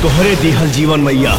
तोहरे दिहल जीवन मैया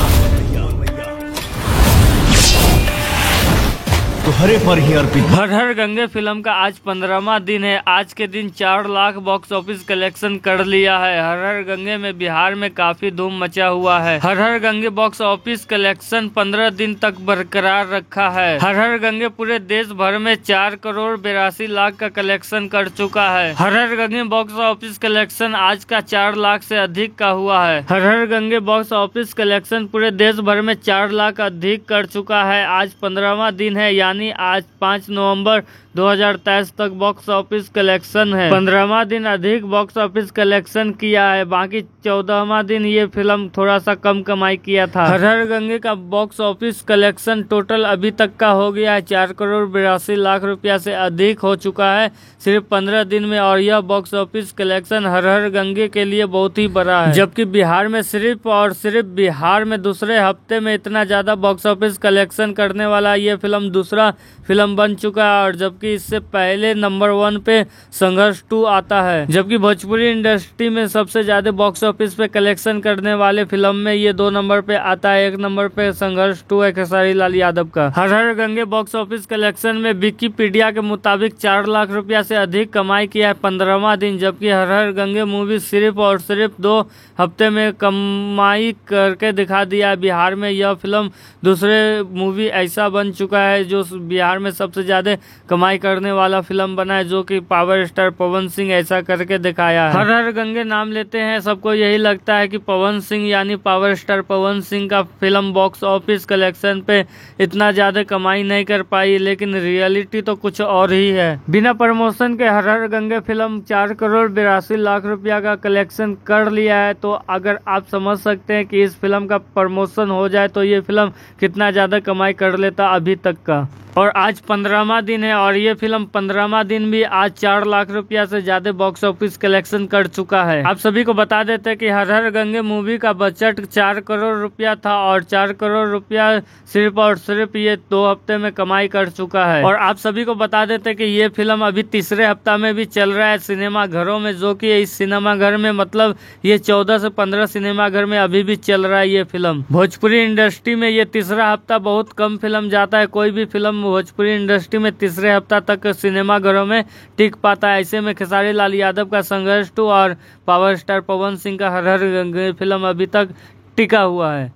तोहरे पर ही अर्पित। हर हर गंगे फिल्म का आज 15वां दिन है। आज के दिन 4 लाख बॉक्स ऑफिस कलेक्शन कर लिया है। हर हर गंगे में बिहार में काफी धूम मचा हुआ है। हर हर गंगे बॉक्स ऑफिस कलेक्शन 15 दिन तक बरकरार रखा है। हर हर गंगे पूरे देश भर में 4 करोड़ 82 लाख का कलेक्शन कर चुका है। हर हर गंगे बॉक्स ऑफिस कलेक्शन आज का 4 लाख से अधिक का हुआ है। हर हर गंगे बॉक्स ऑफिस कलेक्शन पूरे देश भर में 4 लाख अधिक कर चुका है। आज 15वां दिन है, यानी आज 5 नवंबर 2023 तक बॉक्स ऑफिस कलेक्शन है। 15वां दिन अधिक बॉक्स ऑफिस कलेक्शन किया है, बाकी 14वां दिन ये फिल्म थोड़ा सा कम कमाई किया था। हर हर गंगे का बॉक्स ऑफिस कलेक्शन टोटल अभी तक का हो गया है 4 करोड़ 82 लाख रुपया से अधिक हो चुका है सिर्फ 15 दिन में। और यह बॉक्स ऑफिस कलेक्शन हर हर गंगे के लिए बहुत ही बड़ा है, जबकि बिहार में सिर्फ और सिर्फ बिहार में दूसरे हफ्ते में इतना ज्यादा बॉक्स ऑफिस कलेक्शन करने वाला ये फिल्म दूसरा फिल्म बन चुका है। और जबकि इससे पहले नंबर 1 पे संघर्ष 2 आता है, जबकि भोजपुरी इंडस्ट्री में सबसे ज्यादा बॉक्स ऑफिस पे कलेक्शन करने वाले फिल्म में ये 2 नंबर पे आता है। 1 नंबर पे संघर्ष 2 है खेसारी लाल यादव का। हर हर गंगे बॉक्स ऑफिस कलेक्शन में विकिपीडिया के मुताबिक 4 लाख रुपया से अधिक कमाई किया है 15वां दिन, जबकि हर हर गंगे मूवी सिर्फ और सिर्फ 2 हफ्ते में कमाई करके दिखा दिया। बिहार में यह फिल्म दूसरे मूवी ऐसा बन चुका है जो बिहार में सबसे ज्यादा कमाई करने वाला फिल्म बना है, जो कि पावर स्टार पवन सिंह ऐसा करके दिखाया है। हर हर गंगे नाम लेते हैं, सबको यही लगता है कि पवन सिंह यानी पावर स्टार पवन सिंह का फिल्म बॉक्स ऑफिस कलेक्शन पे इतना ज्यादा कमाई नहीं कर पाई, लेकिन रियलिटी तो कुछ और ही है। बिना प्रमोशन के हर हर गंगे फिल्म 4 करोड़ 82 लाख रुपया का कलेक्शन कर लिया है। तो अगर आप समझ सकते हैं कि इस फिल्म का प्रमोशन हो जाए तो ये फिल्म कितना ज्यादा कमाई कर लेता अभी तक का। और आज 15वां दिन है और ये फिल्म 15वां दिन भी आज 4 लाख रुपया से ज्यादा बॉक्स ऑफिस कलेक्शन कर चुका है। आप सभी को बता देते हैं कि हर हर गंगे मूवी का बजट 4 करोड़ रुपया था और 4 करोड़ रुपया सिर्फ और सिर्फ ये 2 हफ्ते में कमाई कर चुका है। और आप सभी को बता देते हैं कि ये फिल्म अभी तीसरे हफ्ता में भी चल रहा है सिनेमा घरों में, जो कि इस सिनेमा घर में मतलब ये 14 से 15 सिनेमा घर में अभी भी चल रहा है ये फिल्म। भोजपुरी इंडस्ट्री में ये तीसरा हफ्ता बहुत कम फिल्म जाता है, कोई भी फिल्म भोजपुरी इंडस्ट्री में तीसरे हफ्ता तक सिनेमा घरों में टिक पाता है। ऐसे में खेसारी लाल यादव का संघर्ष 2 और पावर स्टार पवन सिंह का हर हर गंगे फिल्म अभी तक टिका हुआ है।